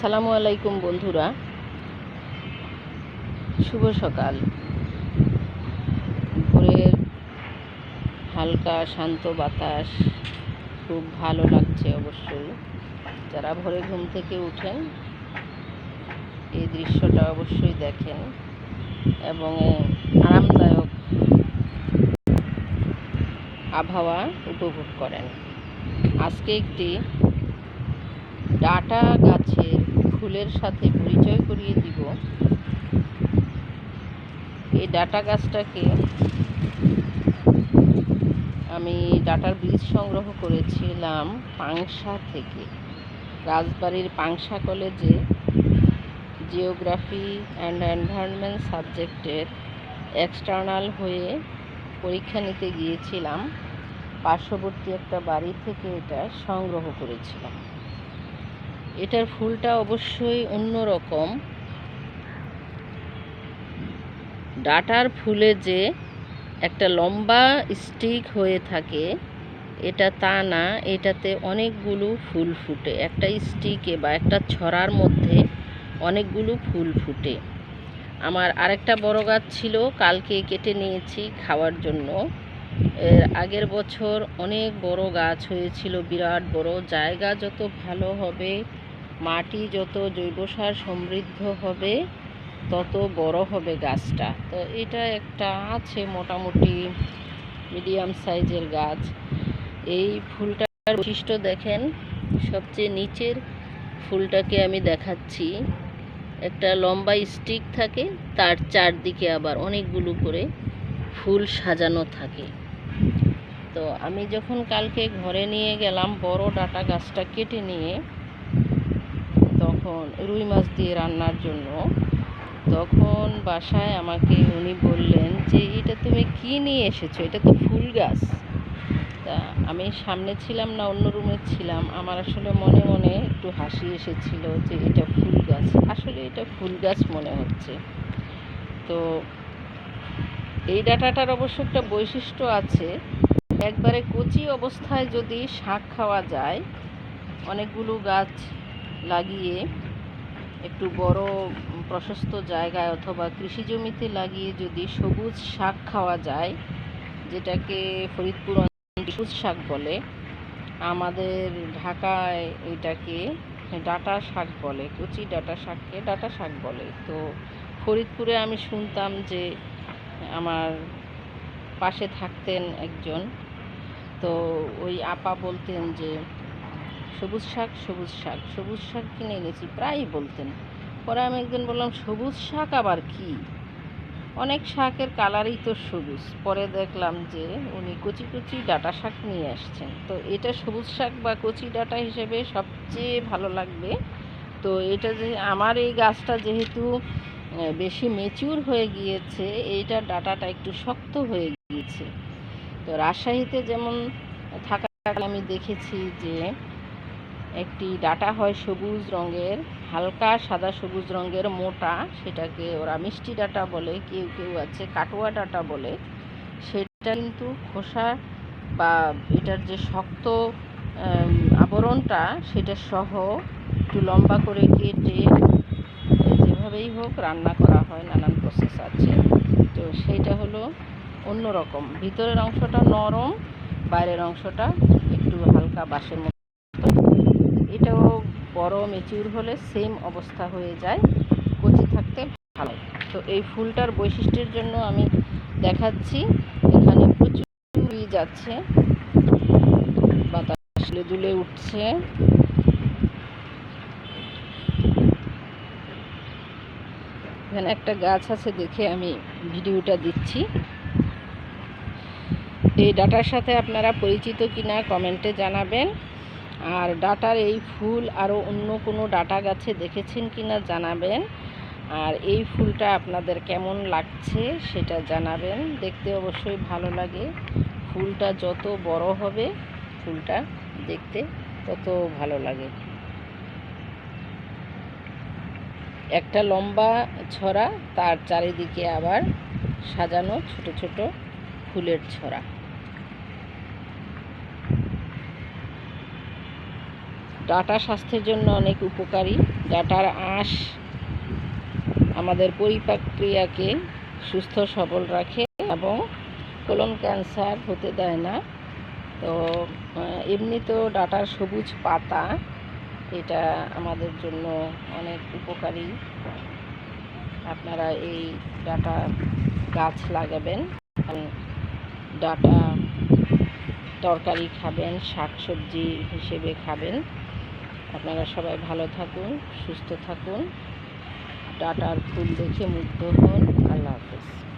আসসালামু আলাইকুম বন্ধুরা, শুভ সকাল। ভোরের হালকা শান্ত বাতাস খুব ভালো লাগছে। অবশ্যই যারা ভোরে ঘুম থেকে উঠেন এই দৃশ্যটা অবশ্যই দেখেন এবং আরামদায়ক আবহাওয়া উপভোগ করেন। আজকে একটি ডাটা গাছের ফুলের সাথে পরিচয় করিয়ে দিব। এই ডাটা গাছটাকে আমি ডাটার বীজ সংগ্রহ করেছিলাম পাংশা থেকে। রাজবাড়ির পাংশা কলেজে জিওগ্রাফি অ্যান্ড এনভায়রনমেন্ট সাবজেক্টের এক্সটার্নাল হয়ে পরীক্ষা নিতে গিয়েছিলাম। পার্শ্ববর্তী একটা বাড়ি থেকে এটা সংগ্রহ করেছিলাম। এটার ফুলটা অবশ্যই অন্যরকম। ডাটার ফুলে যে একটা লম্বা স্টিক হয়ে থাকে এটা তা না, এটাতে অনেকগুলো ফুল ফুটে। একটা স্টিকে বা একটা ছড়ার মধ্যে অনেকগুলো ফুল ফুটে। আমার আরেকটা বড় গাছ ছিল, কালকে কেটে নিয়েছি খাওয়ার জন্য। এর আগের বছর অনেক বড় গাছ হয়েছিল, বিরাট বড়। জায়গা যত ভালো হবে, মাটি যত জৈব সার সমৃদ্ধ হবে, তত বড় হবে গাছটা। তো এটা একটা আছে মোটামুটি মিডিয়াম সাইজের গাছ। এই ফুলটার বৈশিষ্ট্য দেখেন, সবচেয়ে নিচের ফুলটাকে আমি দেখাচ্ছি। একটা লম্বা স্টিক থাকে, তার চারদিকে আবার অনেকগুলো করে ফুল সাজানো থাকে। তো আমি যখন কালকে ঘরে নিয়ে গেলাম বড় ডাটা গাছটা কেটে নিয়ে, তখন রুই মাছ দিয়ে রান্নার জন্য, তখন বাসায় আমাকে উনি বললেন যে এটা তুমি কি নিয়ে এসেছো, এটা তো ফুল গাছ। তা আমি সামনে ছিলাম না, অন্য রুমে ছিলাম। আমার আসলে মনে মনে একটু হাসি এসেছিল যে এটা ফুল গাছ। আসলে এটা ফুল গাছ মনে হচ্ছে। তো এই ডাটাটার অবশ্য একটা বৈশিষ্ট্য আছে, একবারে কচি অবস্থায় যদি শাক খাওয়া যায়, অনেকগুলো গাছ লাগিয়ে একটু বড় প্রশস্ত জায়গায় অথবা কৃষি জমিতে লাগিয়ে যদি সবুজ শাক খাওয়া যায়, যেটাকে ফরিদপুর সবুজ শাক বলে, আমাদের ঢাকায় এটাকে ডাটা শাক বলে, কচি ডাটা শাককে ডাটা শাক বলে। তো ফরিদপুরে আমি শুনতাম যে আমার পাশে থাকতেন একজন, তো ওই আপা বলতেন যে সবুজ শাক সবুজ শাক সবুজ শাক কিনে এনেছি, প্রায়ই বলতেন। পরে আমি একদিন বললাম সবুজ শাক আবার কি, অনেক শাকের কালারই তো সবুজ। পরে দেখলাম যে উনি কচি কচি ডাটা শাক নিয়ে আসছেন। তো এটা সবুজ শাক বা কচি ডাটা হিসেবে সবচেয়ে ভালো লাগবে। তো এটা যে আমার এই গাছটা যেহেতু বেশি ম্যাচিউর হয়ে গিয়েছে, এইটার ডাটাটা একটু শক্ত হয়ে গিয়েছে। তো রাজশাহীতে যেমন থাকা আমি দেখেছি যে একটি ডাটা হয় সবুজ রঙের, হালকা সাদা সবুজ রঙের, মোটা, সেটাকে ওরা মিষ্টি ডাটা বলে, কেউ কেউ আছে কাটোয়া ডাটা বলে। সেটা কিন্তু খোসা বা এটার যে শক্ত আবরণটা সেটা সহ একটু লম্বা করে কেটে যেভাবেই হোক রান্না করা হয়, নানান প্রসেস আছে। তো সেইটা হলো অন্যরকম, ভিতরের অংশটা নরম, বাইরের অংশটা একটু হালকা বাঁশের মতো। এটাও বড় ম্যাচিউর হলে সেম অবস্থা হয়ে যায়, কচি থাকতে ভালো। তো এই ফুলটার বৈশিষ্ট্যের জন্য আমি দেখাচ্ছি, এখানে প্রচুর বীজ আছে, বাতাস দুলে উঠছে। এখানে একটা গাছ আছে দেখে আমি ভিডিওটা দিচ্ছি। এই ডাটার সাথে আপনারা পরিচিত কিনা কমেন্টে জানাবেন। আর ডাটার এই ফুল আরও অন্য কোনো ডাটা গাছে দেখেছেন কিনা জানাবেন। আর এই ফুলটা আপনাদের কেমন লাগছে সেটা জানাবেন। দেখতে অবশ্যই ভালো লাগে। ফুলটা যত বড় হবে ফুলটা দেখতে তত ভালো লাগে। একটা লম্বা ছড়া, তার চারিদিকে আবার সাজানো ছোট ছোট ফুলের ছড়া। ডাঁটা স্বাস্থ্যের জন্য অনেক উপকারী। ডাঁটার আঁশ আমাদের পরিপাক ক্রিয়াকে সুস্থ সবল রাখে এবং কোলন ক্যান্সার হতে দেয় না। তো এমনি তো ডাঁটার সবুজ পাতা এটা আমাদের জন্য অনেক উপকারী। আপনারা এই ডাঁটা গাছ লাগাবেন, ডাঁটা তরকারি খাবেন, শাকসবজি হিসেবে খাবেন। আপনারা সবাই ভালো থাকুন, সুস্থ থাকুন, ডাঁটার ফুল দেখে মুগ্ধ হন। আল্লাহ হাফেজ।